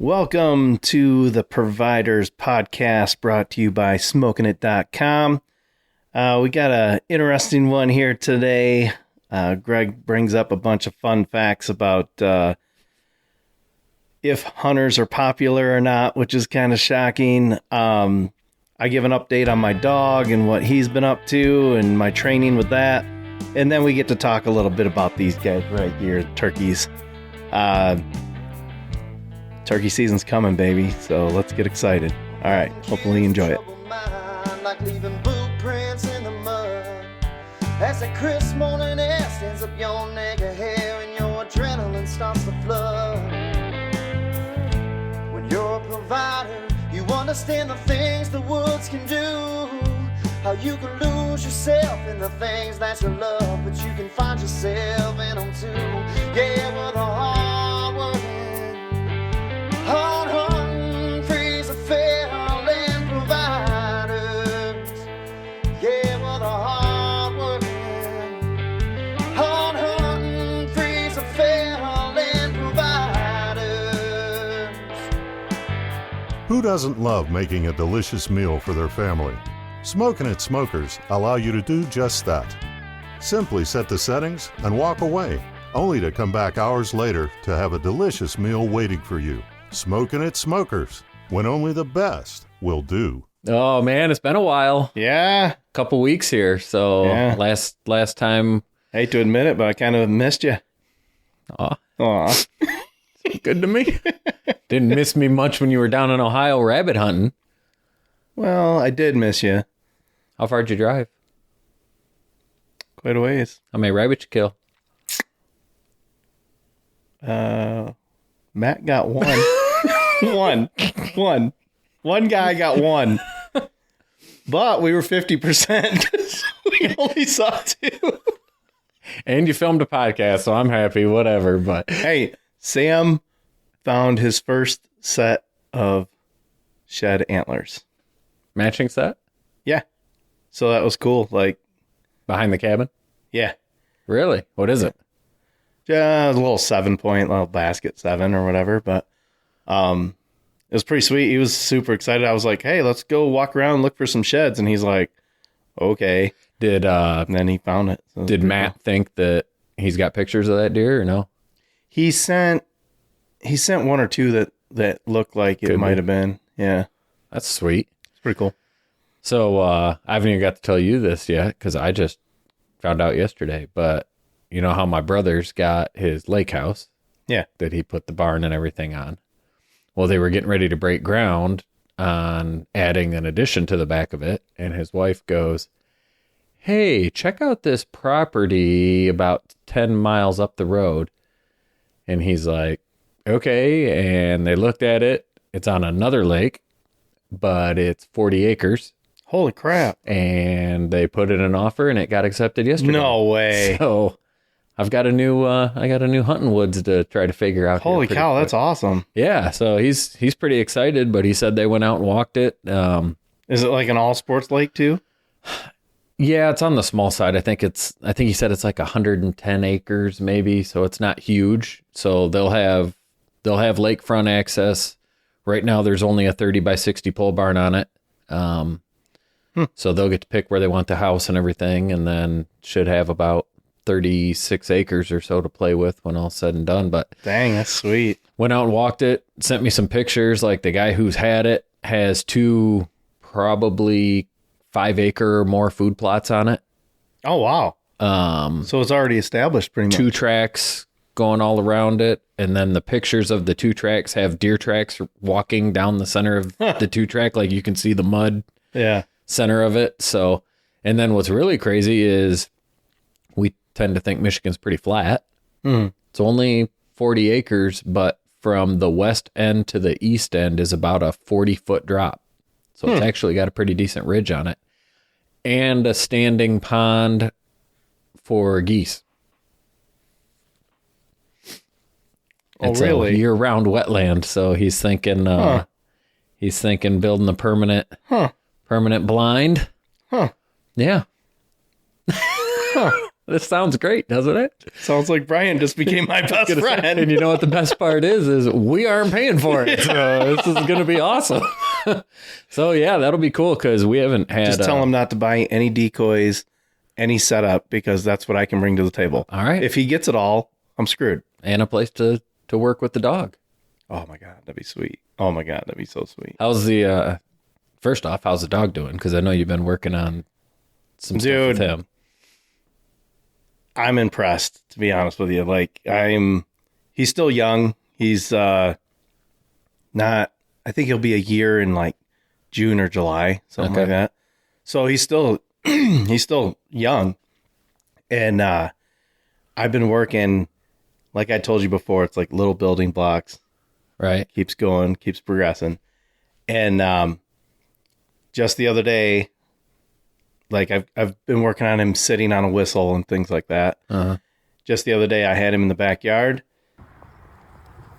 Welcome to the Providers Podcast, brought to you by SmokingIt.com. We got an interesting one here today. Greg brings up a bunch of fun facts about if hunters are popular or not, which is kind of shocking. I give an update on my dog and what he's been up to and my training with that. And then we get to talk a little bit about these guys right here, turkeys. Turkey season's coming, baby, so let's get excited. All right, hopefully you enjoy it. Like leaving boot prints in the mud. As the crisp morning air stands up your neck of hair and your adrenaline starts to flood. When you're a provider, you understand the things the woods can do. How you can lose yourself in the things that you love, but you can find yourself in them too. Yeah, with a hard-hunting, freezer-failing providers. Yeah, with a hard-hunting, freezer-failing providers. Who doesn't love making a delicious meal for their family? Smoking It Smokers allow you to do just that. Simply set the settings and walk away, only to come back hours later to have a delicious meal waiting for you. Smoking It Smokers, when only the best will do. Oh man, it's been a while. Yeah. Couple weeks here. So Yeah. last time. I hate to admit it, but I kind of missed you. Aw. Good to me. Didn't miss me much when you were down in Ohio rabbit hunting. Well, I did miss you. How far did you drive? Quite a ways. How many rabbits you kill? Matt got one. One guy got one. But we were 50% because we only saw two. And you filmed a podcast, so I'm happy, whatever. But Hey, Sam found his first set of shed antlers. matching set? Yeah. So that was cool. Like, Behind the cabin? yeah. Really? What is it? Yeah, a little 7-point, little basket 7 or whatever. But it was pretty sweet. He was super excited. I was like, hey, let's go walk around and look for some sheds. And he's like, okay. Did And then he found it. So it was did pretty Matt cool. think that he's got pictures of that deer or no? He sent one or two that looked like it Could be. might have been. Yeah. That's sweet. It's pretty cool. So I haven't even got to tell you this yet because I just found out yesterday. But you know how my brother's got his lake house Yeah. that he put the barn and everything on? Well, they were getting ready to break ground on adding an addition to the back of it. And his wife goes, hey, check out this property about 10 miles up the road. And he's like, okay. And they looked at it. It's on another lake, but it's 40 acres. Holy crap. And they put in an offer and it got accepted yesterday. No way. So I've got a new hunting woods to try to figure out. Holy cow, that's awesome. Yeah, so he's pretty excited, but he said they went out and walked it. Is it like an all sports lake too? Yeah, it's on the small side. I think he said it's like 110 acres maybe, so it's not huge. So they'll have lakefront access. Right now there's only a 30 by 60 pole barn on it. So they'll get to pick where they want the house and everything, and then should have about 36 acres or so to play with when all's said and done. But Dang, that's sweet. went out and walked it, sent me some pictures. Like the guy who's had it has 2 probably 5-acre or more food plots on it. Oh, wow. So it's already established pretty much. 2 tracks going all around it. And then the pictures of the 2 tracks have deer tracks walking down the center of the 2 track. Like you can see the mud Yeah. center of it. So, and then what's really crazy is we tend to think Michigan's pretty flat. It's only 40 acres, but from the west end to the east end is about a 40-foot drop. So it's actually got a pretty decent ridge on it. And a standing pond for geese. Oh, It's really? a year-round wetland, so he's thinking building a permanent blind. Huh. Yeah. This sounds great, doesn't it? Sounds like Brian just became my best friend. And you know what the best part is we aren't paying for it. So this is going to be awesome. So yeah, that'll be cool because we haven't had. Just tell him not to buy any decoys, any setup, because that's what I can bring to the table. All right. If he gets it all, I'm screwed. And a place to work with the dog. Oh my God, that'd be sweet. Oh my God, that'd be so sweet. How's the, first off, how's the dog doing? Because I know you've been working on some stuff with him. I'm impressed, to be honest with you. He's still young. He's not, I think he'll be a year in like June or July, something like that. So he's still, he's still young. And I've been working, like I told you before, it's like little building blocks. Right. Keeps going, keeps progressing. And just the other day, like I've been working on him sitting on a whistle and things like that. Uh-huh. Just the other day, I had him in the backyard,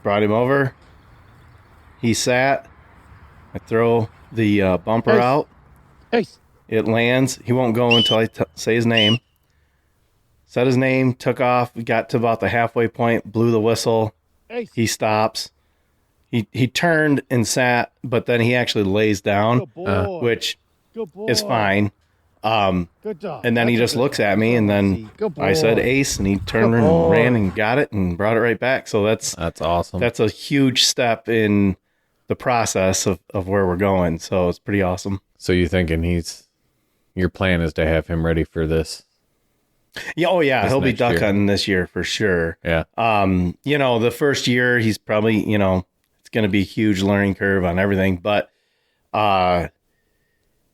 brought him over. He sat. I throw the bumper out. Ace. It lands. He won't go until I say his name. Said his name, took off. We got to about the halfway point, blew the whistle. Ace. He stops. He turned and sat, but then he actually lays down, Good boy. which Good boy. is fine. Good dog. And then he That's a just good looks dog. at me, and then Good boy. I said ace, and he turned Good and boy. ran and got it and brought it right back. So that's awesome. a huge step in the process of where we're going. So it's pretty awesome. So you're thinking your plan is to have him ready for this? Yeah, oh yeah, This he'll be next duck year. hunting this year for sure. Yeah. The first year he's probably, it's going to be a huge learning curve on everything, but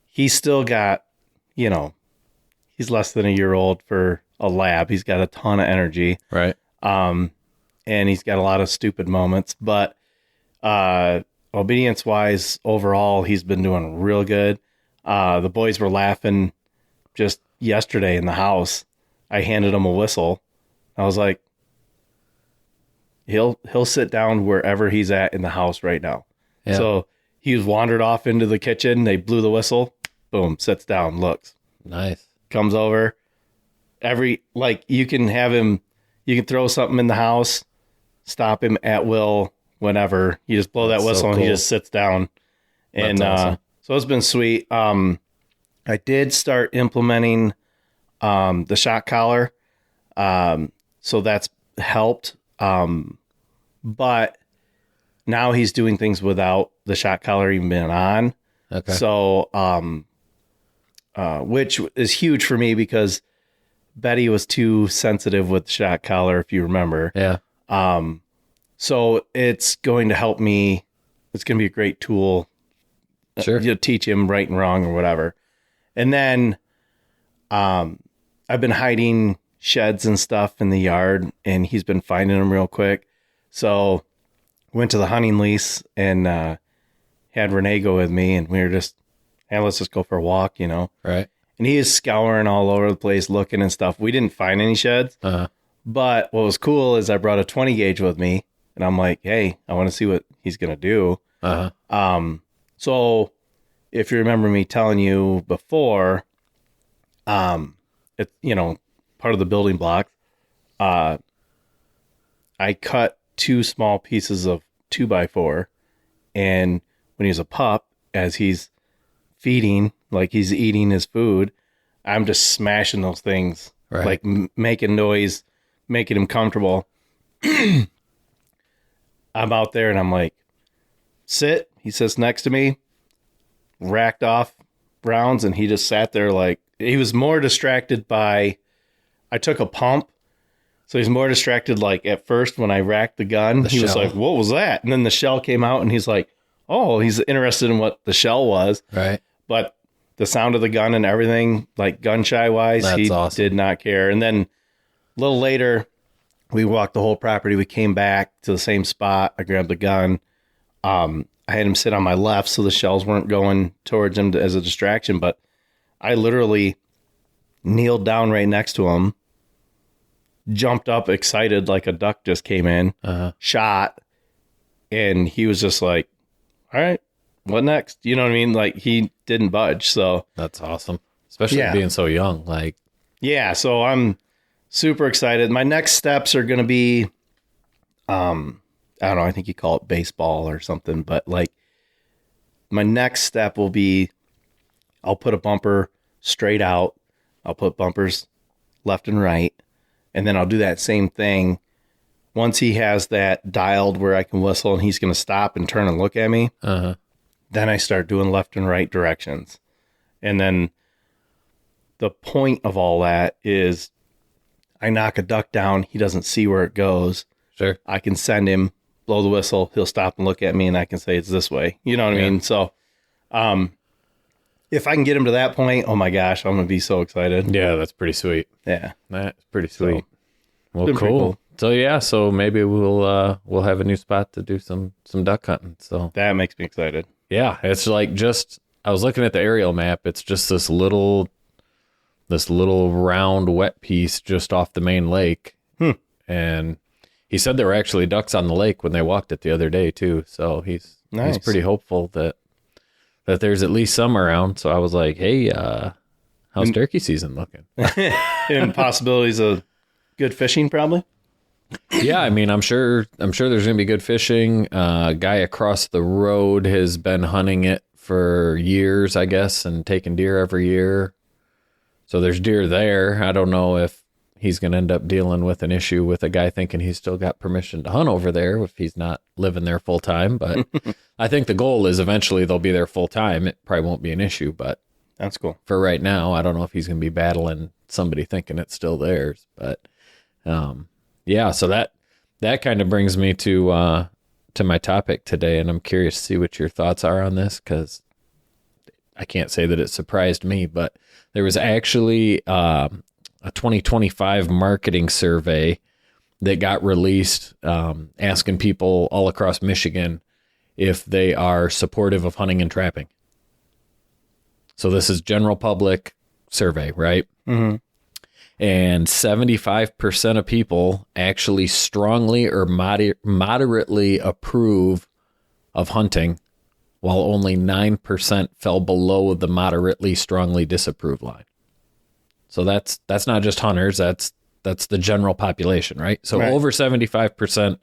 he's still got, he's less than a year old for a lab. He's got a ton of energy. Right. And he's got a lot of stupid moments, but obedience wise, overall, he's been doing real good. The boys were laughing just yesterday in the house. I handed him a whistle. I was like, he'll sit down wherever he's at in the house right now. Yeah. So he was wandered off into the kitchen. They blew the whistle. Boom, sits down, looks, Nice. comes over. You can have him, you can throw something in the house, stop him at will whenever. You just blow that That's so whistle and he cool. just sits down. And That's awesome. so it's been sweet. I did start implementing the shock collar. So that's helped. But now he's doing things without the shock collar even being on. Okay. So, which is huge for me because Betty was too sensitive with the shock collar, if you remember. Yeah. So it's going to help me. It's going to be a great tool Sure. to teach him right and wrong or whatever. And then, I've been hiding sheds and stuff in the yard, and he's been finding them real quick. So went to the hunting lease and had Renee go with me, and we were just, hey, let's just go for a walk, Right. And he is scouring all over the place looking and stuff. We didn't find any sheds, Uh-huh. but what was cool is I brought a 20 gauge with me, and I'm like, hey, I want to see what he's going to do. Uh-huh. So if you remember me telling you before, it's, part of the building block, I cut 2 small pieces of 2x4, and when he's a pup, as he's feeding, like he's eating his food, I'm just smashing those things, Right. like making noise, making him comfortable. I'm out there and I'm like, sit. He sits next to me, racked off rounds, and he just sat there like, he was more distracted by, I took a pump. So he's more distracted, like at first when I racked the gun, The he was shell. like, what was that? And then the shell came out and he's like, oh, he's interested in what the shell was. Right. But the sound of the gun and everything, like gun shy wise, That's he awesome. did not care. And then a little later, we walked the whole property. We came back to the same spot. I grabbed the gun. I had him sit on my left so the shells weren't going towards him as a distraction. But I literally kneeled down right next to him, jumped up excited like a duck just came in, Uh-huh. shot, and he was just like, all right, what next? You know what I mean? Like he didn't budge. So That's awesome. Especially Yeah. being so young. Like, yeah, so I'm super excited. My next steps are going to be, I don't know, I think you call it baseball or something, but like my next step will be, I'll put a bumper straight out. I'll put bumpers left and right. And then I'll do that same thing. Once he has that dialed where I can whistle and he's going to stop and turn and look at me, then I start doing left and right directions. And then the point of all that is I knock a duck down. He doesn't see where it goes. Sure. I can send him, blow the whistle. He'll stop and look at me and I can say it's this way. You know what I mean? So, if I can get him to that point, oh my gosh, I'm going to be so excited. Yeah, that's pretty sweet. Yeah. That's pretty sweet. Well, been pretty cool. cool. So yeah, so maybe we'll have a new spot to do some duck hunting. So That makes me excited. yeah, it's like just I was looking at the aerial map. It's just this little round wet piece just off the main lake. And he said there were actually ducks on the lake when they walked it the other day too. So he's pretty hopeful that there's at least some around. So I was like, hey, how's turkey season looking? And possibilities of good fishing, probably. Yeah, I mean, I'm sure there's gonna be good fishing. Guy across the road has been hunting it for years, I guess, and taking deer every year. So there's deer there. I don't know if he's gonna end up dealing with an issue with a guy thinking he's still got permission to hunt over there if he's not living there full time. But I think the goal is eventually they'll be there full time. It probably won't be an issue, but That's cool. for right now, I don't know if he's gonna be battling somebody thinking it's still theirs. But yeah, so that kind of brings me to my topic today, and I'm curious to see what your thoughts are on this, because I can't say that it surprised me, but there was actually a 2025 marketing survey that got released asking people all across Michigan if they are supportive of hunting and trapping. So this is general public survey, right? Mm-hmm. And 75% of people actually strongly or moderately approve of hunting, while only 9% fell below the moderately strongly disapprove line. So that's not just hunters, that's the general population, right? So Right. over 75%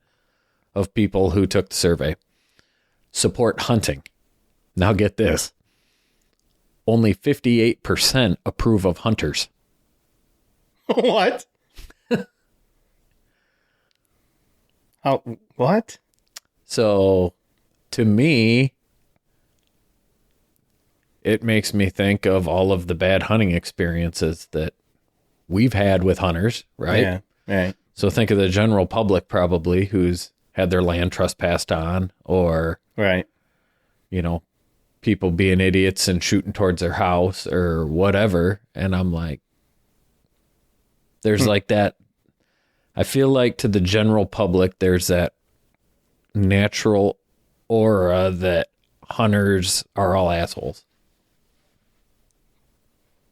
of people who took the survey support hunting. Now get this. Only 58% approve of hunters. What? How? What? So to me, it makes me think of all of the bad hunting experiences that we've had with hunters, right? Yeah. Right. So think of the general public probably who's had their land trespassed on, or, Right. you know, people being idiots and shooting towards their house or whatever. And I'm like, there's like that. I feel like to the general public, there's that natural aura that hunters are all assholes.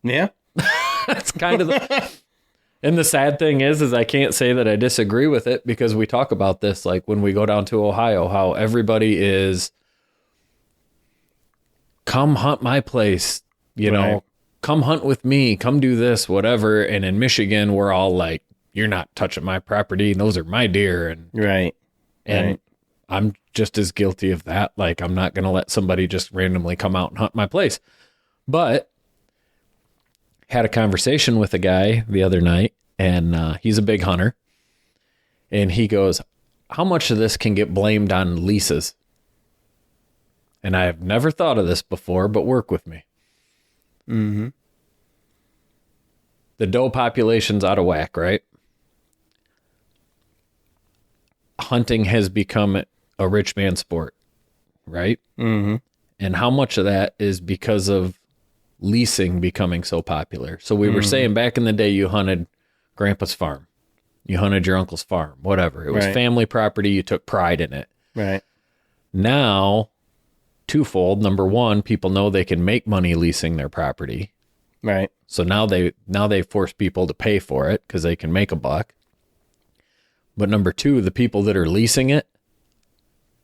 Yeah. That's kind of the. And the sad thing is I can't say that I disagree with it, because we talk about this like when we go down to Ohio, how everybody is, come hunt my place, you know, Right. come hunt with me, come do this, whatever. And in Michigan, we're all like, you're not touching my property. Those are my deer. And Right. Right. I'm just as guilty of that. Like, I'm not going to let somebody just randomly come out and hunt my place. But had a conversation with a guy the other night, and he's a big hunter. And he goes, how much of this can get blamed on leases? And I have never thought of this before, but work with me. Mm-hmm. The doe population's out of whack, right? Hunting has become a rich man sport, right? Mm-hmm. And how much of that is because of leasing becoming so popular? So we were saying back in the day, you hunted grandpa's farm, you hunted your uncle's farm, whatever. It was Right. family property. You took pride in it. Right. Now, twofold. Number one, people know they can make money leasing their property. Right. So now they force people to pay for it because they can make a buck. But number two, the people that are leasing it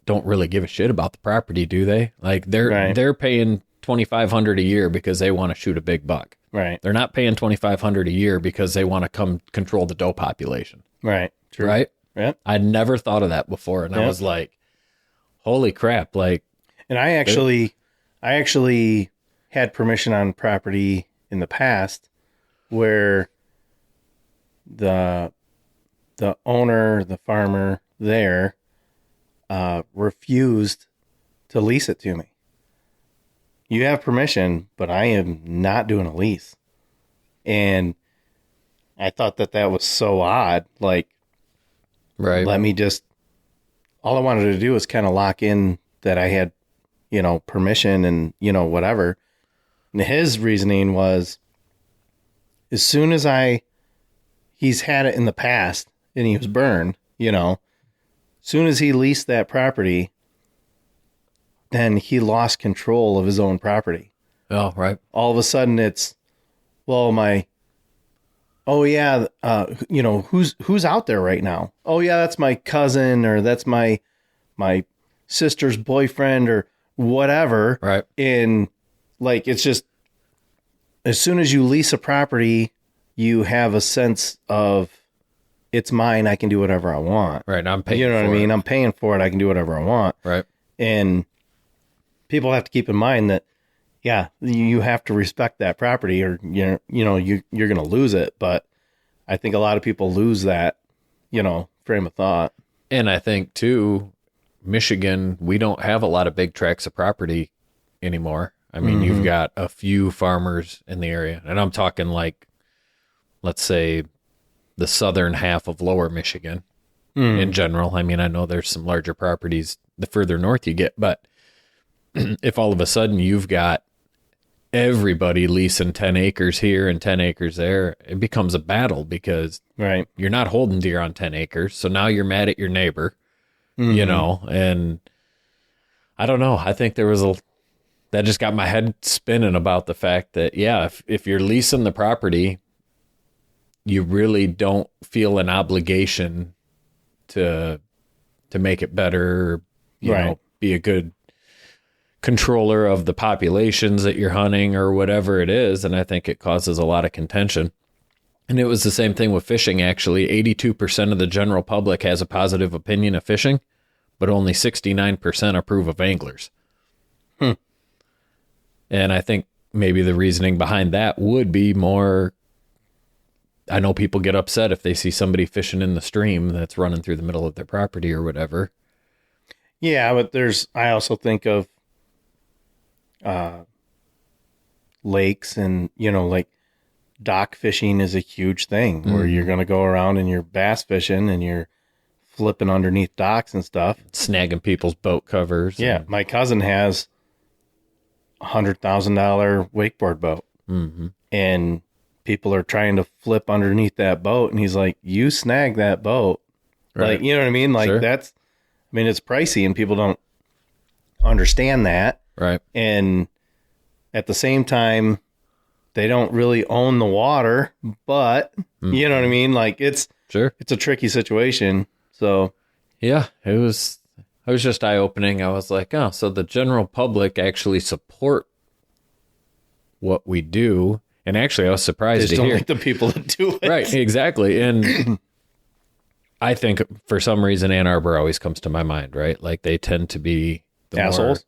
don't really give a shit about the property, do they? Like they're Right. they're paying $2,500 a year because they want to shoot a big buck. Right. They're not paying $2,500 a year because they want to come control the doe population. Right. True. Right? Yeah. I'd never thought of that before. And I Yeah. was like, holy crap. Like, And I actually had permission on property in the past where the owner, the farmer there, refused to lease it to me. You have permission, but I am not doing a lease. And I thought that was so odd. Like, right. let me just, all I wanted to do was kind of lock in that I had, permission and, whatever. And his reasoning was, as soon as he's had it in the past and he was burned, as soon as he leased that property, then he lost control of his own property. Oh, right. All of a sudden it's, well, who's out there right now? Oh yeah, that's my cousin, or that's my sister's boyfriend, or whatever. Right. And like, it's just, as soon as you lease a property, you have a sense of, it's mine, I can do whatever I want. Right. I'm paying You know what I for mean? it. I'm paying for it, I can do whatever I want. Right. And people have to keep in mind that, yeah, you have to respect that property, or you're going to lose it. But I think a lot of people lose that, frame of thought. And I think too, Michigan, we don't have a lot of big tracts of property anymore. I mean, you've got a few farmers in the area, and I'm talking like, let's say, the southern half of lower Michigan in general. I mean, I know there's some larger properties the further north you get, but if all of a sudden you've got everybody leasing 10 acres here and 10 acres there, it becomes a battle because Right. you're not holding deer on 10 acres. So now you're mad at your neighbor, and I don't know. I think that just got my head spinning about the fact that, yeah, if you're leasing the property, you really don't feel an obligation to make it better, Right. Be a good controller of the populations that you're hunting or whatever it is. And I think it causes a lot of contention. And it was the same thing with fishing, actually. 82% of the general public has a positive opinion of fishing, but only 69% approve of anglers. And I think maybe the reasoning behind that would be more, I know people get upset if they see somebody fishing in the stream that's running through the middle of their property or whatever. Yeah, but I also think of lakes, and, like dock fishing is a huge thing where you're going to go around and you're bass fishing and you're flipping underneath docks and stuff. Snagging people's boat covers. Yeah. My cousin has $100,000 wakeboard boat, and people are trying to flip underneath that boat, and he's like, you snag that boat. Right. Like, you know what I mean? Like, Sure. it's pricey, and people don't understand that. Right. And at the same time, they don't really own the water, but you know what I mean? Like, it's Sure. a tricky situation. So Yeah, it was just eye-opening. I was like, oh, so the general public actually support what we do. And actually, I was they surprised just to don't hear. like the people that do it. Right, exactly. And I think for some reason Ann Arbor always comes to my mind, right? Like they tend to be the Assholes?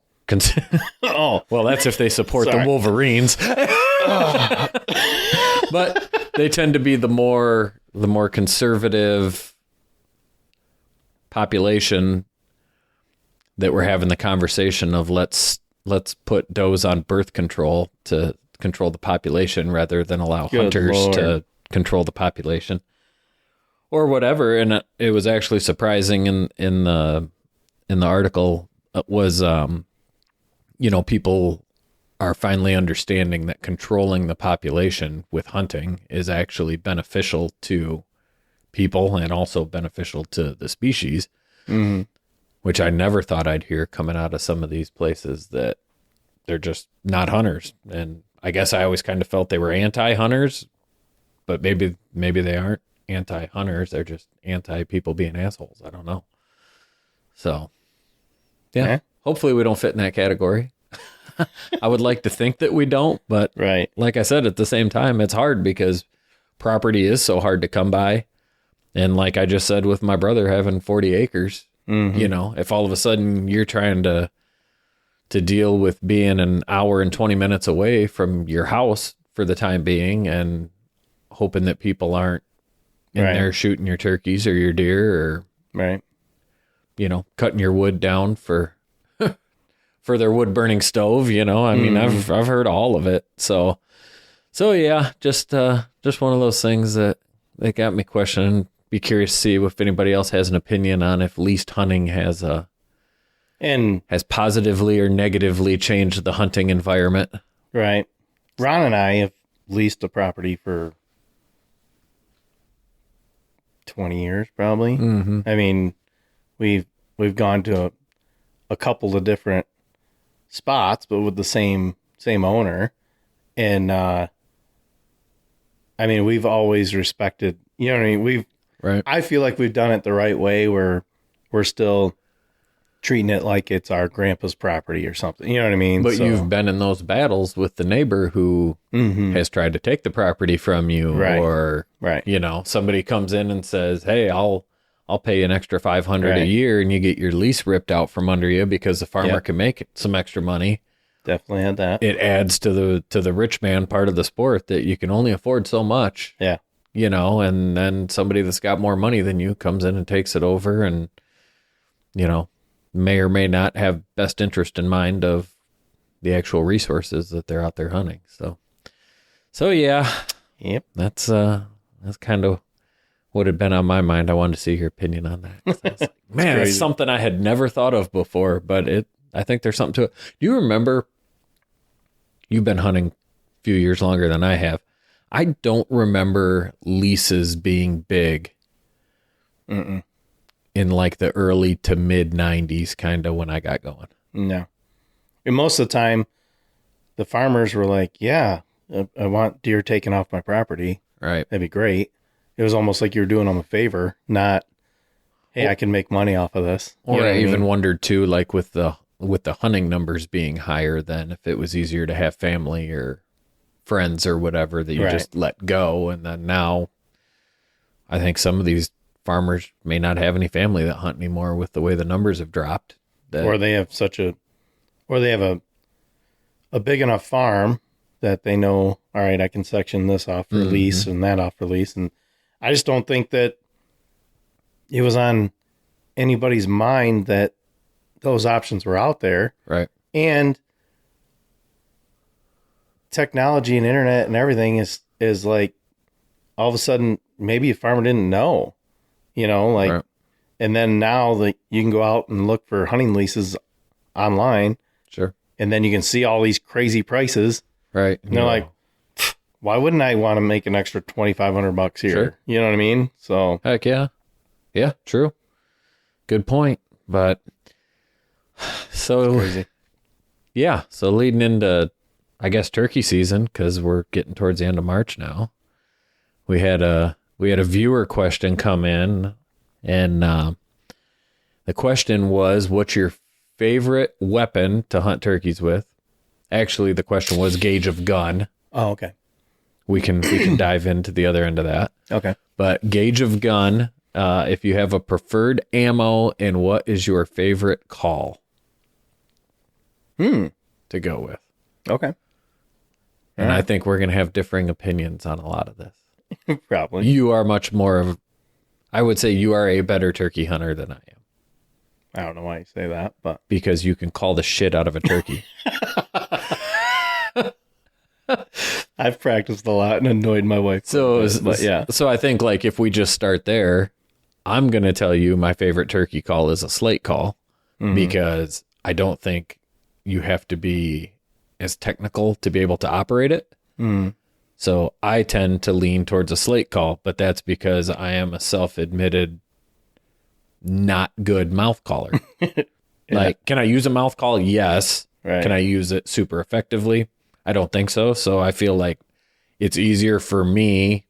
Oh, well, that's if they support Sorry. the Wolverines. But they tend to be the more conservative population that we're having the conversation of let's put does on birth control to control the population rather than allow Good hunters Lord. to control the population or whatever. And it was actually surprising in the article was people are finally understanding that controlling the population with hunting is actually beneficial to people and also beneficial to the species, which I never thought I'd hear coming out of some of these places that they're just not hunters. And I guess I always kind of felt they were anti-hunters, but maybe they aren't anti-hunters. They're just anti-people being assholes. I don't know. So, yeah. Okay. Hopefully we don't fit in that category. I would like to think that we don't, but Right. like I said, at the same time, it's hard because property is so hard to come by. And like I just said with my brother having 40 acres, you know, if all of a sudden you're trying to deal with being an hour and 20 minutes away from your house for the time being and hoping that people aren't in Right. there shooting your turkeys or your deer or, Right. you know, cutting your wood down for for their wood burning stove, you know. I mean, I've heard all of it. So yeah, just one of those things that got me questioning. Be curious to see if anybody else has an opinion on if leased hunting has positively or negatively changed the hunting environment. Right. Ron and I have leased a property for 20 years, probably. Mm-hmm. I mean, we've gone to a couple of different spots, but with the same owner. And I mean, we've always respected, you know what I mean? Right. I feel like we've done it the right way where we're still treating it like it's our grandpa's property or something. You know what I mean? But So- you've been in those battles with the neighbor who has tried to take the property from you, Right. or Right. you know, somebody comes in and says, "Hey, I'll pay you an extra $500 a Right. year," and you get your lease ripped out from under you because the farmer Yep. can make some extra money. Definitely had that. It adds to the rich man part of the sport that you can only afford so much. Yeah. You know, and then somebody that's got more money than you comes in and takes it over, and you know, may or may not have best interest in mind of the actual resources that they're out there hunting. So yeah, Yep. that's kind of what had been on my mind. I wanted to see your opinion on that. 'Cause I was like, man, it's crazy. something I had never thought of before, but I think there's something to it. Do you remember? You've been hunting a few years longer than I have. I don't remember leases being big in like the early to mid 90s, kind of when I got going. No. And most of the time, the farmers were like, yeah, I want deer taken off my property. Right. That'd be great. It was almost like you were doing them a favor, not, hey, I can make money off of this. You Or know what I I even mean? wondered too, like with the hunting numbers being higher, than if it was easier to have family or friends or whatever that you Right. just let go. And then now I think some of these farmers may not have any family that hunt anymore with the way the numbers have dropped. Or they have a big enough farm that they know, all right, I can section this off for lease and that off for lease. And I just don't think that it was on anybody's mind that those options were out there. Right. And technology and internet and everything is like, all of a sudden, maybe a farmer didn't know, you know, like, Right. and then now that you can go out and look for hunting leases online, Sure. and then you can see all these crazy prices. Right. And they're like, why wouldn't I want to make an extra $2,500 here? Sure. You know what I mean? So heck yeah. Yeah, true. Good point. But so crazy. yeah, so leading into, I guess, turkey season, because we're getting towards the end of March now. We had a viewer question come in, and the question was, "What's your favorite weapon to hunt turkeys with?" Actually, the question was gauge of gun. Oh, okay. We can dive into the other end of that. Okay. But gauge of gun, if you have a preferred ammo, and what is your favorite call to go with? Okay. And I think we're going to have differing opinions on a lot of this. Probably. You are much more of, I would say you are a better turkey hunter than I am, I don't know why you say that, but because you can call the shit out of a turkey. I've practiced a lot and annoyed my wife. So, but yeah. So I think like if we just start there, I'm going to tell you my favorite turkey call is a slate call, because I don't think you have to be as technical to be able to operate it. So I tend to lean towards a slate call, but that's because I am a self-admitted not good mouth caller. Like, can I use a mouth call? Yes. Right. Can I use it super effectively? I don't think so. So I feel like it's easier for me.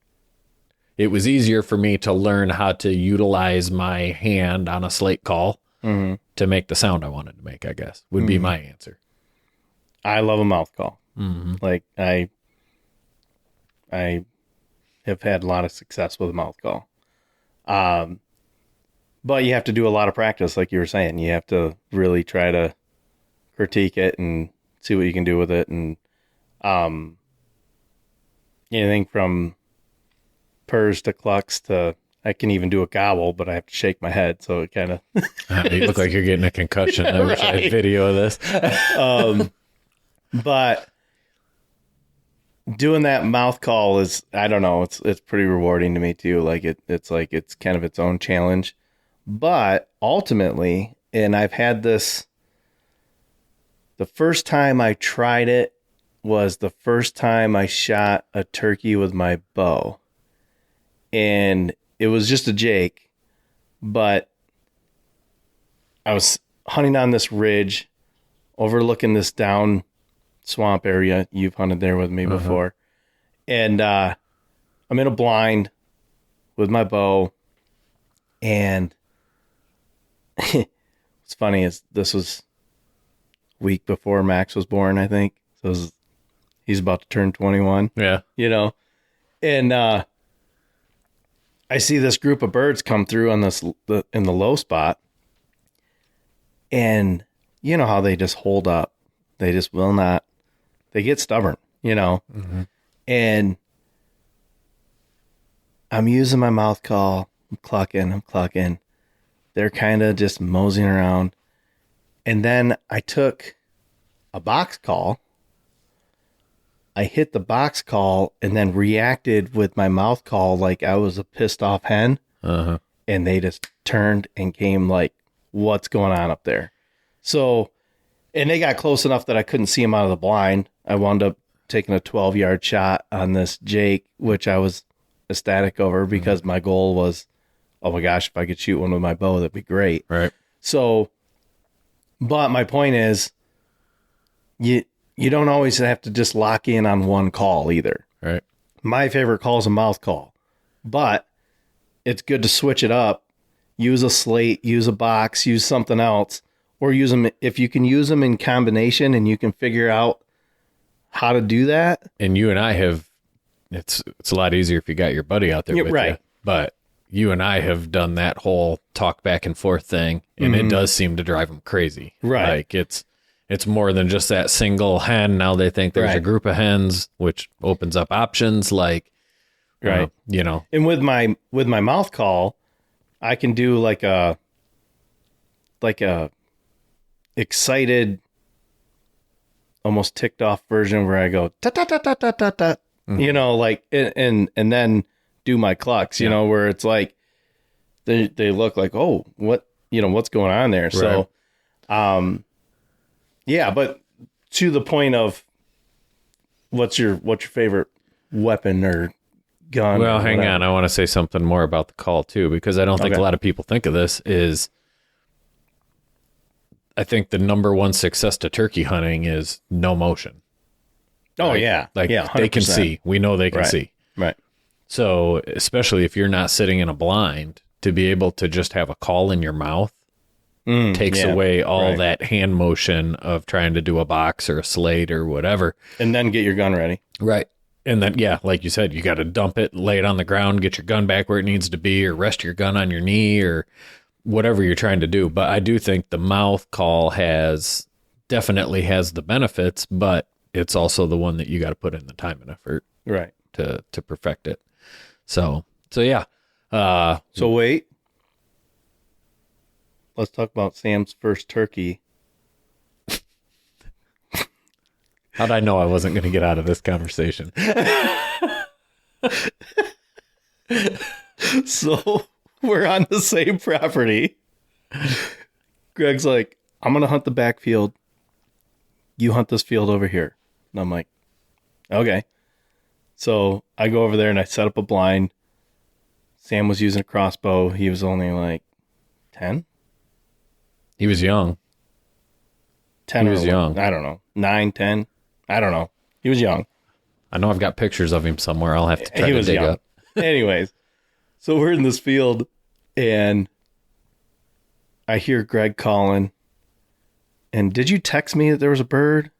It was easier for me to learn how to utilize my hand on a slate call to make the sound I wanted to make, I guess, would be my answer. I love a mouth call. Mm-hmm. Like I have had a lot of success with a mouth call. But you have to do a lot of practice, like you were saying. You have to really try to critique it and see what you can do with it. And anything from purrs to clucks to, I can even do a gobble, but I have to shake my head. So it kind of, You look like you're getting a concussion. I wish I had video of this. but doing that mouth call is, I don't know, it's pretty rewarding to me too. Like it's kind of its own challenge, but ultimately, and I've had this, the first time I tried it was the first time I shot a turkey with my bow, and it was just a Jake, but I was hunting on this ridge overlooking this down swamp area. You've hunted there with me before. And I'm in a blind with my bow. And what's funny is this was a week before Max was born, I think. So he's about to turn 21. Yeah. You know? And I see this group of birds come through on in the low spot. And you know how they just hold up. They just will not. They get stubborn, you know. Mm-hmm. And I'm using my mouth call. I'm clucking. They're kind of just moseying around. And then I took a box call. I hit the box call and then reacted with my mouth call like I was a pissed off hen. Uh-huh. And they just turned and came like, what's going on up there? So, and they got close enough that I couldn't see them out of the blind. I wound up taking a 12-yard shot on this Jake, which I was ecstatic over because my goal was, oh my gosh, if I could shoot one with my bow, that'd be great. Right. So, but my point is, you don't always have to just lock in on one call either. Right. My favorite call is a mouth call, but it's good to switch it up. Use a slate, use a box, use something else, or use them if you can use them in combination and you can figure out how to do that. And you and I have, it's a lot easier if you got your buddy out there Yeah, with right. you. But you and I have done that whole talk back and forth thing, and it does seem to drive them crazy. Right. Like it's more than just that single hen. Now they think there's a Right. group of hens, which opens up options like, Right. you know. And with my mouth call, I can do like a excited, almost ticked off version where I go ta ta ta ta ta ta ta, you know, like and then do my clucks, you know, where it's like they look like, oh, what, you know, what's going on there. So, yeah, but to the point of what's your favorite weapon or gun? Well, or hang whatever? on. I want to say something more about the call too, because I don't think Okay. a lot of people think of this is I think the number one success to turkey hunting is no motion. Oh Right? yeah. Like yeah, they can 100%. see. We know they can Right. see. Right. So, especially if you're not sitting in a blind, to be able to just have a call in your mouth takes yeah, away all right. that hand motion of trying to do a box or a slate or whatever. And then get your gun ready. Right. And then, yeah, like you said, you got to dump it, lay it on the ground, get your gun back where it needs to be, or rest your gun on your knee, or whatever you're trying to do. But I do think the mouth call definitely has the benefits, but it's also the one that you got to put in the time and effort Right. to perfect it. So yeah. So wait. Let's talk about Sam's first turkey. How'd I know I wasn't going to get out of this conversation? So we're on the same property. Greg's like, I'm going to hunt the backfield. You hunt this field over here. And I'm like, okay. So I go over there and I set up a blind. Sam was using a crossbow. He was only like 10? He was young. 10 He was or young. I don't know. 9, 10. I don't know. He was young. I know I've got pictures of him somewhere. I'll have to try He to was dig young. up. Anyways, so we're in this field and I hear Greg calling. And did you text me that there was a bird?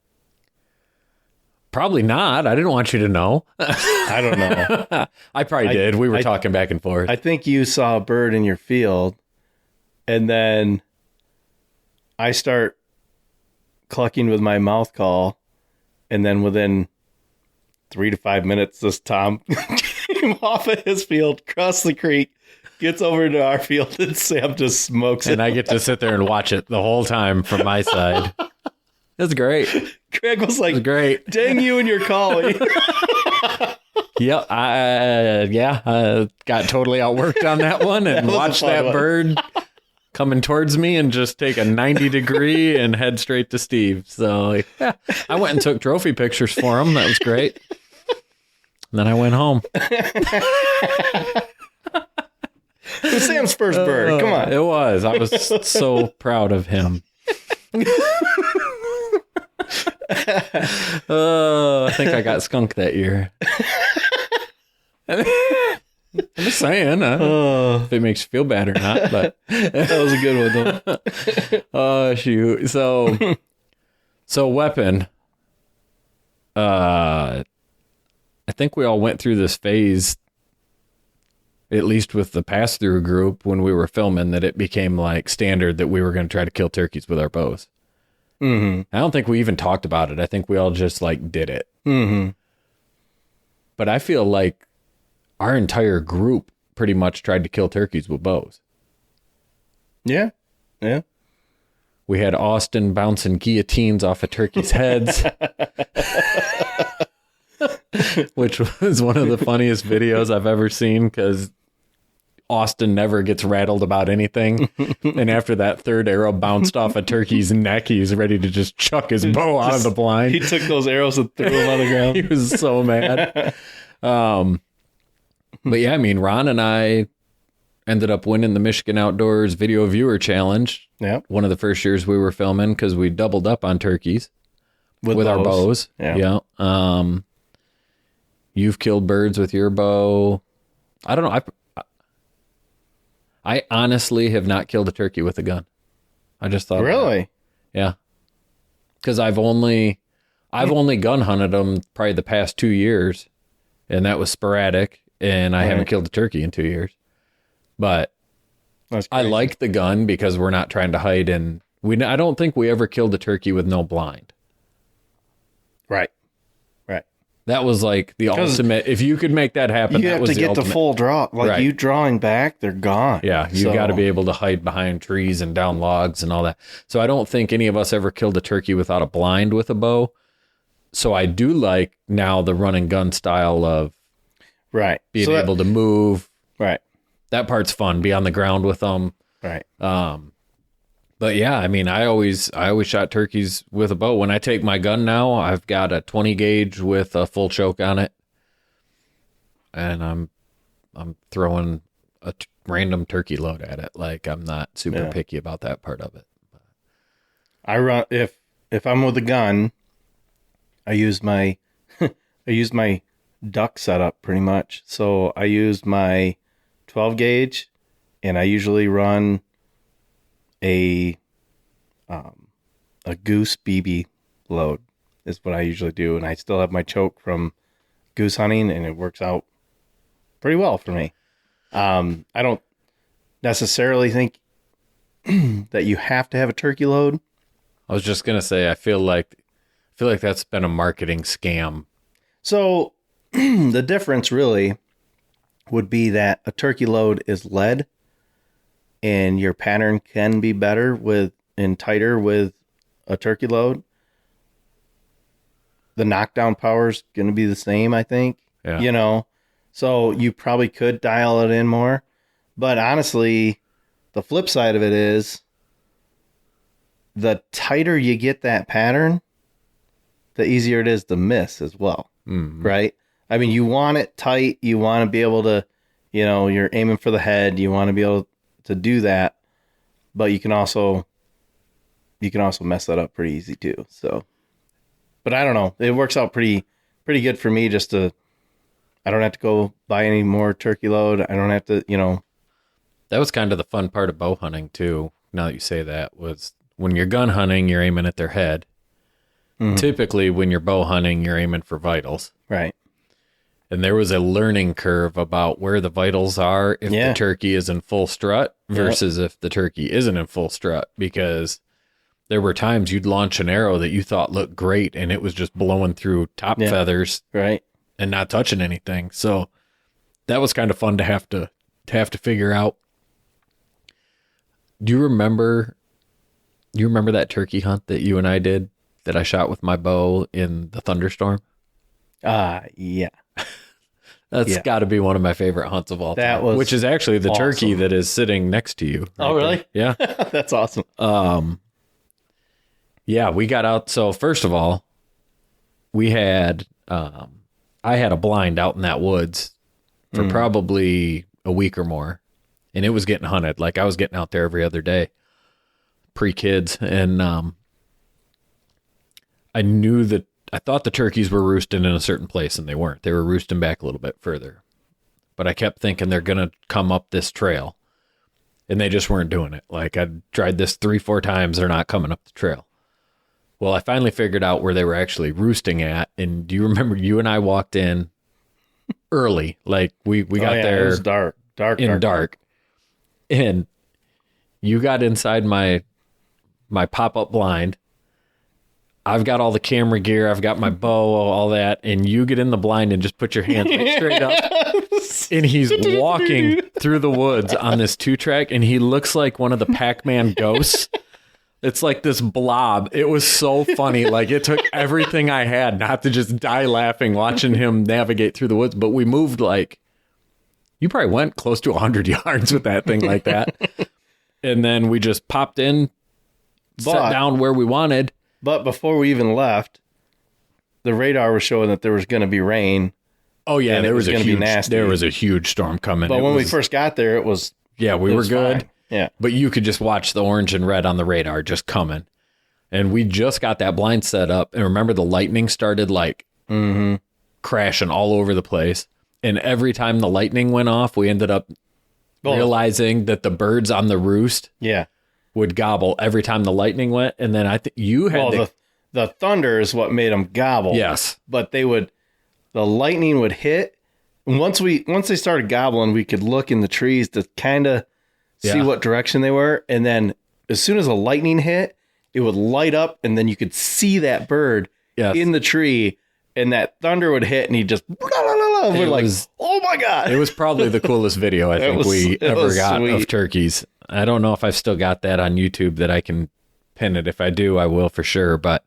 Probably not. I didn't want you to know. I don't know. I probably did. We were talking back and forth. I think you saw a bird in your field, and then I start clucking with my mouth call, and then within 3 to 5 minutes, this Tom came off of his field, crossed the creek, gets over to our field, and Sam just smokes it. And I get to sit there and watch it the whole time from my side. It's great. Greg was like, It's great. dang you and your calling. Yep. I got totally outworked on that one and was a watched fun that one. bird coming towards me and just take a 90 degree and head straight to Steve. So yeah, I went and took trophy pictures for him. That was great. And then I went home. It was Sam's first bird. Come on. It was. I was so proud of him. I think I got skunked that year. I'm just saying, if it makes you feel bad or not, but That was a good one, though. oh shoot. So weapon. I think we all went through this phase, at least with the pass-through group when we were filming, that it became like standard that we were going to try to kill turkeys with our bows. Mm-hmm. I don't think we even talked about it. I think we all just like did it. Mm-hmm. But I feel like our entire group pretty much tried to kill turkeys with bows. Yeah. Yeah. We had Austin bouncing guillotines off of turkeys' heads, which was one of the funniest videos I've ever seen because Austin never gets rattled about anything. And after that third arrow bounced off a turkey's neck, he was ready to just chuck his bow out of the blind. He took those arrows and threw them on the ground. He was so mad. But yeah, I mean, Ron and I ended up winning the Michigan Outdoors Video Viewer Challenge. Yeah. One of the first years we were filming because we doubled up on turkeys with our bows. Yeah. Yeah. You've killed birds with your bow. I don't know. I honestly have not killed a turkey with a gun. I just thought. Really? Yeah. Because I've only gun hunted them probably the past 2 years, and that was sporadic, and I haven't killed a turkey in 2 years. But That's I crazy. like the gun because we're not trying to hide in. I don't think we ever killed a turkey with no blind. Right. Right. That was like the ultimate. If you could make that happen, You that have was to the get the ultimate. full draw. Like Right. you drawing back, they're gone. Yeah, you So- got to be able to hide behind trees and down logs and all that. So I don't think any of us ever killed a turkey without a blind with a bow. So I do like now the run and gun style of Right. being So that- able to move. Right. That part's fun. Be on the ground with them. Right. But yeah, I mean, I always shot turkeys with a bow. When I take my gun now, I've got a 20 gauge with a full choke on it, and I'm throwing a random turkey load at it. Like I'm not super picky about that part of it. I run if I'm with a gun, I use my duck setup pretty much. So I use my 12 gauge, and I usually run a goose BB load is what I usually do, and I still have my choke from goose hunting, and it works out pretty well for me. I don't necessarily think that you have to have a turkey load. I was just gonna say, I feel like that's been a marketing scam. So the difference really would be that a turkey load is lead, and your pattern can be better and tighter with a turkey load. The knockdown power is going to be the same, I think. Yeah. So you probably could dial it in more. But honestly, the flip side of it is the tighter you get that pattern, the easier it is to miss as well. Right? I mean, you want it tight. You want to be able to, you're aiming for the head. You want to be able to do that, but you can also mess that up pretty easy too. So, but I don't know. It works out pretty good for me. I don't have to go buy any more turkey load. I don't have to, That was kind of the fun part of bow hunting too. Now that you say that, was when you're gun hunting, you're aiming at their head. typically when you're bow hunting, you're aiming for vitals. Right. And there was a learning curve about where the vitals are if the turkey is in full strut versus if the turkey isn't in full strut, because there were times you'd launch an arrow that you thought looked great and it was just blowing through top feathers Right. and not touching anything. So that was kind of fun to have to figure out. Do you remember that turkey hunt that you and I did that I shot with my bow in the thunderstorm? Yeah. That's got to be one of my favorite hunts of all That time. was which is actually the turkey awesome. that is sitting next to you. Oh, really? There. Yeah. That's awesome. Yeah, we got out. So first of all, we had, I had a blind out in that woods for probably a week or more, and it was getting hunted. Like I was getting out there every other day, pre-kids. And, I thought the turkeys were roosting in a certain place, and they weren't. They were roosting back a little bit further, but I kept thinking they're going to come up this trail, and they just weren't doing it. Like I tried this 3-4 times. They're not coming up the trail. Well, I finally figured out where they were actually roosting at. And do you remember you and I walked in early? Like we got there. It was dark. And you got inside my pop-up blind. I've got all the camera gear. I've got my bow, all that. And you get in the blind and just put your hands like straight up. And he's walking through the woods on this 2-track. And he looks like one of the Pac-Man ghosts. It's like this blob. It was so funny. Like it took everything I had not to just die laughing watching him navigate through the woods. But we moved you probably went close to 100 yards with that thing like that. And then we just popped in, sat down where we wanted. But before we even left, the radar was showing that there was going to be rain. Oh yeah, and there was gonna be nasty. There was a huge storm coming. But when we first got there, it was we were good. Fine. Yeah. But you could just watch the orange and red on the radar just coming. And we just got that blind set up. And remember the lightning started crashing all over the place. And every time the lightning went off, we ended up realizing that the birds on the roost would gobble every time the lightning went. And then I think you had the thunder is what made them gobble. Yes. But the lightning would hit. And once they started gobbling, we could look in the trees to kind of see what direction they were. And then as soon as the lightning hit, it would light up and then you could see that bird in the tree, and that thunder would hit and he just we're like, oh my God. It was probably the coolest video I think we ever got of turkeys. I don't know if I've still got that on YouTube that I can pin it. If I do, I will for sure. But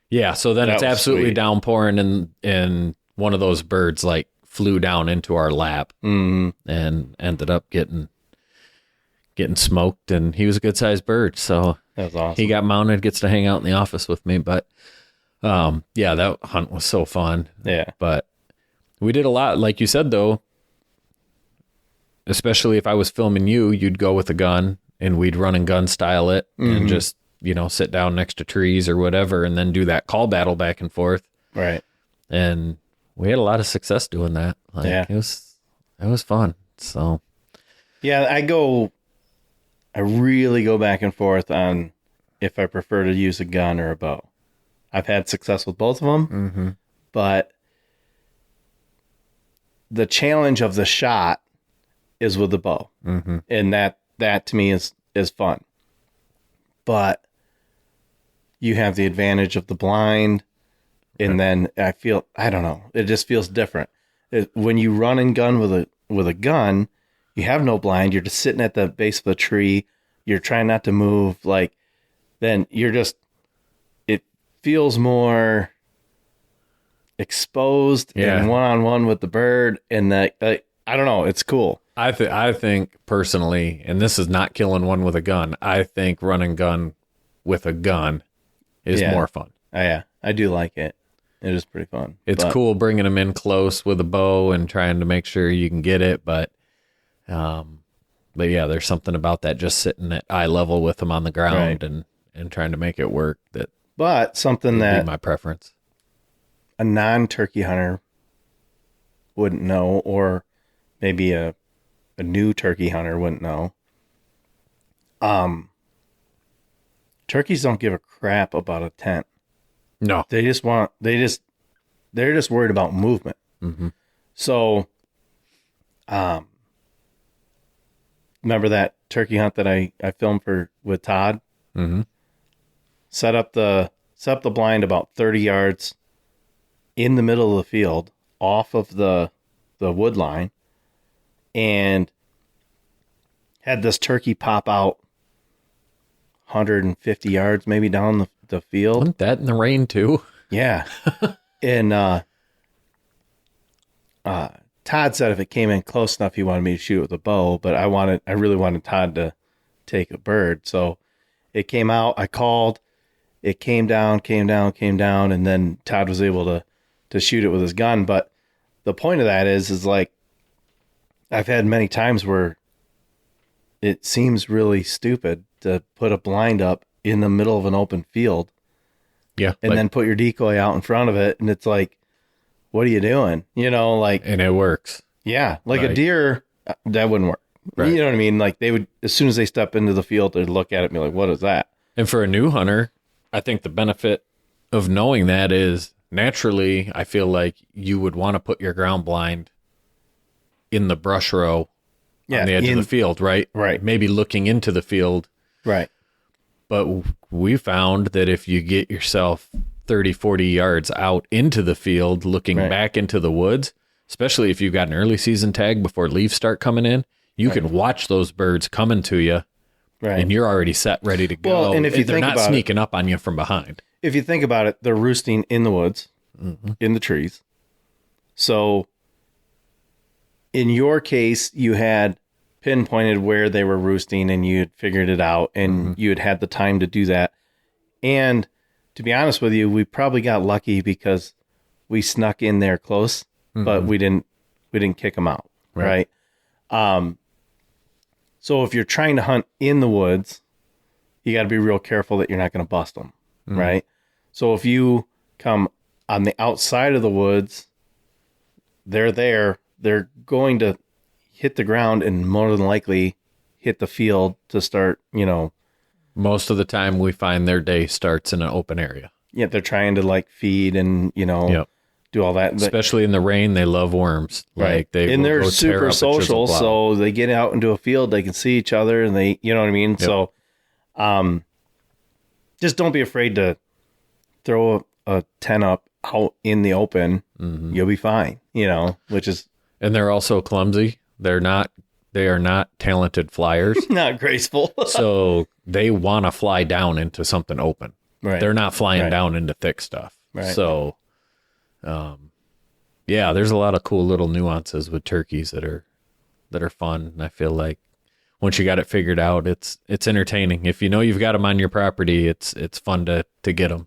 yeah, so then it's absolutely downpouring and one of those birds flew down into our lap and ended up getting smoked, and he was a good sized bird. So that was awesome. He got mounted, gets to hang out in the office with me. But that hunt was so fun. Yeah. But we did a lot. Like you said, though, especially if I was filming you, you'd go with a gun and we'd run and gun style it and just, sit down next to trees or whatever, and then do that call battle back and forth. Right. And we had a lot of success doing that. It was fun. So yeah, I really go back and forth on if I prefer to use a gun or a bow. I've had success with both of them, but the challenge of the shot is with the bow, and that to me is fun. But you have the advantage of the blind, and then I don't know, it just feels different. When you run and gun with a gun, you have no blind. You're just sitting at the base of the tree. You're trying not to move. Then it feels more exposed and one-on-one with the bird. And I don't know. It's cool. I think personally, and this is not killing one with a gun, I think run and gun with a gun is more fun. Yeah, I do like it. It is pretty fun. It's cool bringing them in close with a bow and trying to make sure you can get it. But yeah, there's something about that, just sitting at eye level with them on the ground and trying to make it work. But something would that be my preference. A non-turkey hunter wouldn't know, or maybe a new turkey hunter wouldn't know. Turkeys don't give a crap about a tent. No. They're just worried about movement. Mm-hmm. So, remember that turkey hunt that I filmed with Todd? Mm-hmm. Set up the blind about 30 yards in the middle of the field, off of the wood line, and had this turkey pop out 150 yards maybe down the field. Wasn't that in the rain too? Yeah. And Todd said if it came in close enough, he wanted me to shoot it with a bow, but I really wanted Todd to take a bird. So it came out, I called, it came down, and then Todd was able to shoot it with his gun. But the point of that is like, I've had many times where it seems really stupid to put a blind up in the middle of an open field. Yeah. And then put your decoy out in front of it. And it's like, what are you doing? Like, and it works. yeah, like Right. a deer, that wouldn't work. Right. You know what I mean? Like they would, as soon as they step into the field, they'd look at it and be like, what is that? And for a new hunter, I think the benefit of knowing that is naturally, I feel like you would want to put your ground blind in the brush row Yeah, on the edge of the field, right? Right. Maybe looking into the field. Right. But we found that if you get yourself 30, 40 yards out into the field, looking Right. back into the woods, especially if you've got an early season tag before leaves start coming in, you can watch those birds coming to you. Right. And you're already set, ready to go. Well, and if you they're think not about it- sneaking up on you from behind. If you think about it, they're roosting in the woods, in the trees. So in your case, you had pinpointed where they were roosting and you had figured it out and you had the time to do that. And to be honest with you, we probably got lucky because we snuck in there close, but we didn't kick them out. Right. So if you're trying to hunt in the woods, you got to be real careful that you're not going to bust them. Right. So if you come on the outside of the woods, they're going to hit the ground and more than likely hit the field to start, Most of the time, we find their day starts in an open area. they're trying to like feed and, Yep. do all that. But- Especially in the rain, they love worms. Like they and will they're go tear super up a chisel social, plow. so they get out into a field, they can see each other, and they, you know what I mean. Yep. So, just don't be afraid to throw a tent up out in the open. You'll be fine. Which is And they're also clumsy. They are not talented flyers. not graceful. So they want to fly down into something open. Right. They're not flying Right. down into thick stuff. Right. So, yeah, there's a lot of cool little nuances with turkeys that are fun. And I feel like once you got it figured out, it's entertaining. If you know you've got them on your property, it's fun to get them.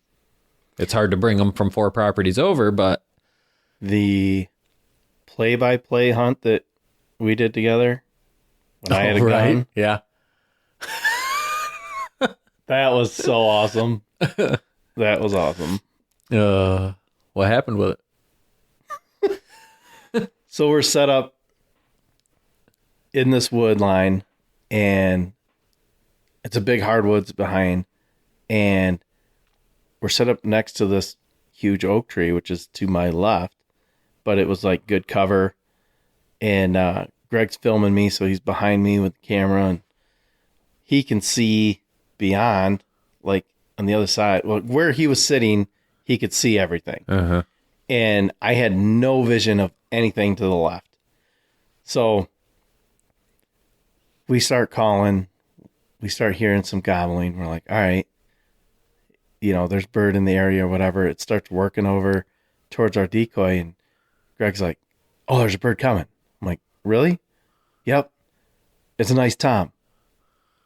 It's hard to bring them from 4 properties over, but The play-by-play hunt that we did together when I had a right? gun, Yeah. that was so awesome. That was awesome. What happened with it? So we're set up in this wood line, and it's a big hardwoods behind, and we're set up next to this huge oak tree, which is to my left, but it was like good cover. And Greg's filming me, so he's behind me with the camera, and he can see beyond, like on the other side. Well, where he was sitting, he could see everything. Uh-huh. And I had no vision of anything to the left. So we start calling, we start hearing some gobbling. We're like, all right, there's bird in the area or whatever. It starts working over towards our decoy, and Greg's like, oh, there's a bird coming. I'm like, really? Yep. It's a nice tom.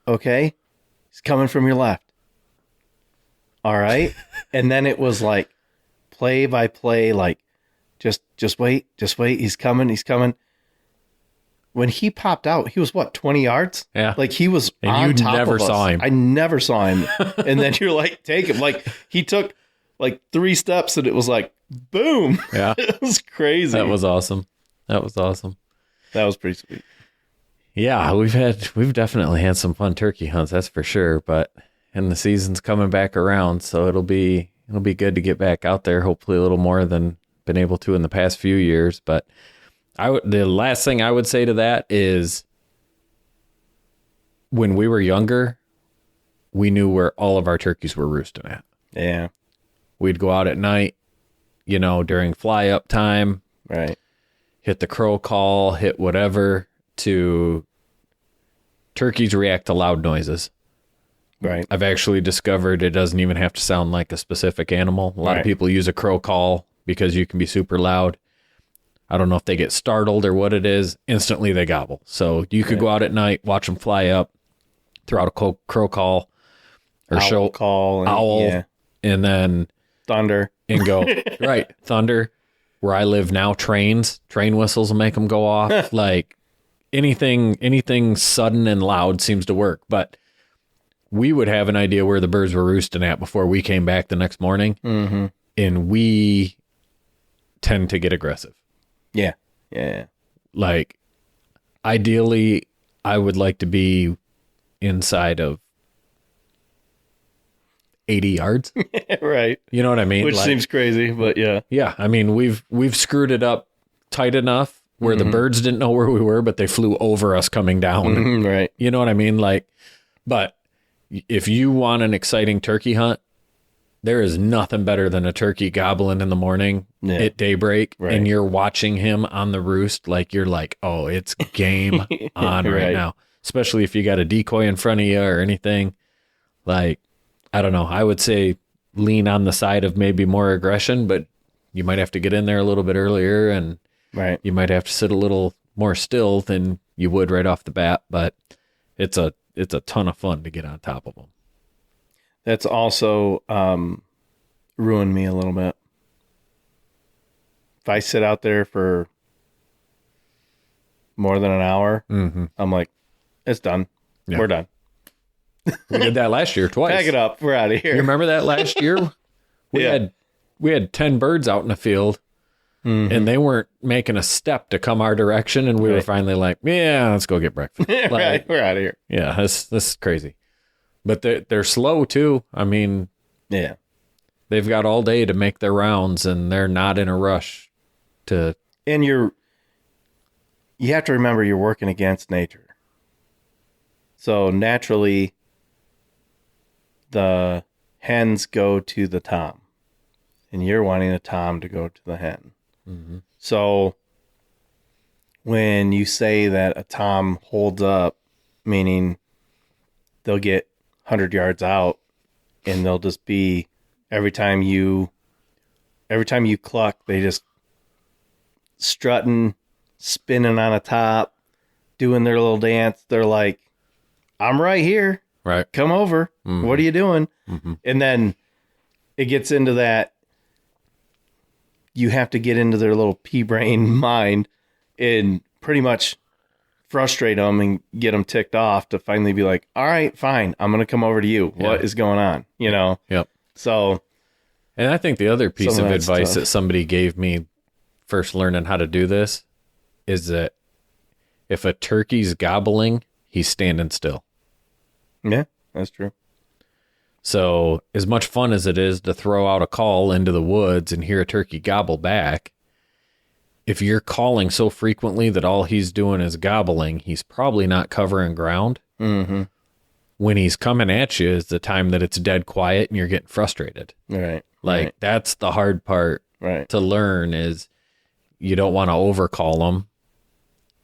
Okay. He's coming from your left. All right. And then it was like play by play, like just wait. He's coming. When he popped out, he was 20 yards? Yeah. Like he was And on you top never of us. saw him. I never saw him. And then you're like, take him. Like he took like 3 steps and it was like, boom. Yeah. It was crazy. That was awesome. That was pretty sweet. Yeah, we've definitely had some fun turkey hunts, that's for sure. But and the season's coming back around, so it'll be it'll be good to get back out there. Hopefully a little more than been able to in the past few years. But the last thing I would say to that is when we were younger, we knew where all of our turkeys were roosting at. Yeah. We'd go out at night, during fly up time, Right. hit the crow call, hit whatever. Turkeys react to loud noises. Right. I've actually discovered it doesn't even have to sound like a specific animal. A lot Right. of people use a crow call because you can be super loud. I don't know if they get startled or what it is. Instantly they gobble. So you could go out at night, watch them fly up, throw out a crow call or Owl call. And, owl, Yeah. and then Thunder. and go right. Thunder. Where I live now, train whistles will make them go off. Like anything sudden and loud seems to work. But we would have an idea where the birds were roosting at before we came back the next morning. Mm-hmm. And we tend to get aggressive. Yeah. Yeah. Like, ideally, I would like to be inside of 80 yards. Right. You know what I mean? Which Like, seems crazy, but yeah. yeah. I mean, we've screwed it up tight enough where the birds didn't know where we were, but they flew over us coming down. Mhm, right. You know what I mean? Like, but if you want an exciting turkey hunt, there is nothing better than a turkey gobbling in the morning Yeah. at daybreak, Right. and you're watching him on the roost. Like, you're like, oh, it's game on right Right. now. Especially if you got a decoy in front of you or anything. Like, I don't know. I would say lean on the side of maybe more aggression, but you might have to get in there a little bit earlier, and Right. you might have to sit a little more still than you would right off the bat. But it's a ton of fun to get on top of them. That's also ruined me a little bit. If I sit out there for more than an hour, I'm like, it's done. Yeah. We're done. We did that last year twice. Pack it up. We're out of here. You remember that last year? Yeah. We had 10 birds out in the field, and they weren't making a step to come our direction, and we were Right. finally like, yeah, let's go get breakfast. Like, Right. We're out of here. yeah, this is crazy. But they're slow too. I mean, Yeah. they've got all day to make their rounds, and they're not in a rush to. And you have to remember you're working against nature. So naturally, the hens go to the tom, and you're wanting the tom to go to the hen. So when you say that a tom holds up, meaning they'll get 100 yards out, and they'll just be every time you cluck, they just strutting, spinning on a top, doing their little dance. They're like, I'm right here. Right. Come over. What are you doing? And then it gets into that. You have to get into their little pea brain mind and pretty much frustrate them and get them ticked off to finally be like, all right, fine. I'm going to come over to you. What is going on? You know? Yep. So, And I think the other piece Some of of that's advice tough. that somebody gave me first learning how to do this is that if a turkey's gobbling, he's standing still. yeah, that's true. So as much fun as it is to throw out a call into the woods and hear a turkey gobble back, if you're calling so frequently that all he's doing is gobbling, he's probably not covering ground. Mm-hmm. When he's coming at you is the time that it's dead quiet and you're getting frustrated. Right. Like, that's the hard part right. to learn is you don't want to overcall them,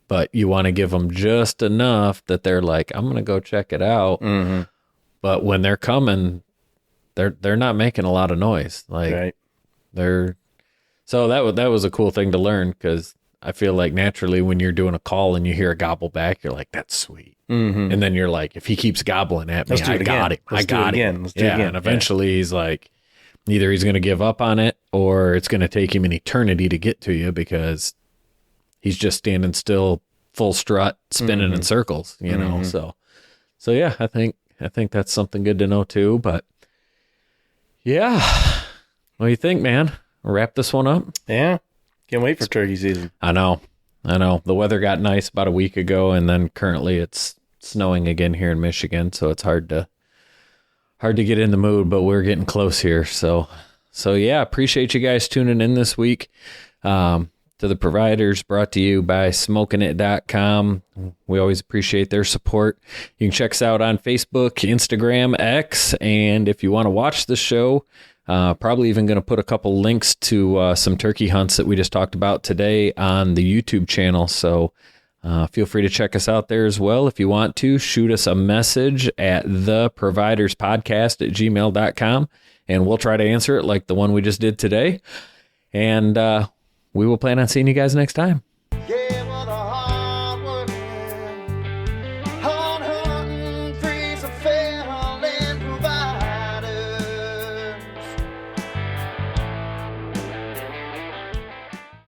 but you want to give them just enough that they're like, I'm going to go check it out. Mm-hmm. But when they're coming, they're not making a lot of noise. Like, Right. so that was a cool thing to learn, because I feel like naturally when you're doing a call and you hear a gobble back, you're like, that's sweet. Mm-hmm. And then you're like, if he keeps gobbling at me, Let's do I it got again. him. I Let's do it got him. again. Let's do it Yeah, again. and eventually he's like, either he's going to give up on it or it's going to take him an eternity to get to you because he's just standing still, full strut, spinning in circles, you know? So yeah, I think that's something good to know too, but yeah. What do you think, man? Wrap this one up? Yeah. Can't wait for turkey season. I know. The weather got nice about a week ago, and then currently it's snowing again here in Michigan, so it's hard to get in the mood, but we're getting close here. So So yeah, appreciate you guys tuning in this week. To the Providers, brought to you by SmokingIt.com. We always appreciate their support. You can check us out on Facebook, Instagram, X, and if you want to watch the show, probably even going to put a couple links to some turkey hunts that we just talked about today on the YouTube channel. So feel free to check us out there as well. If you want to, shoot us a message at theproviderspodcast@gmail.com, and we'll try to answer it like the one we just did today. And we will plan on seeing you guys next time.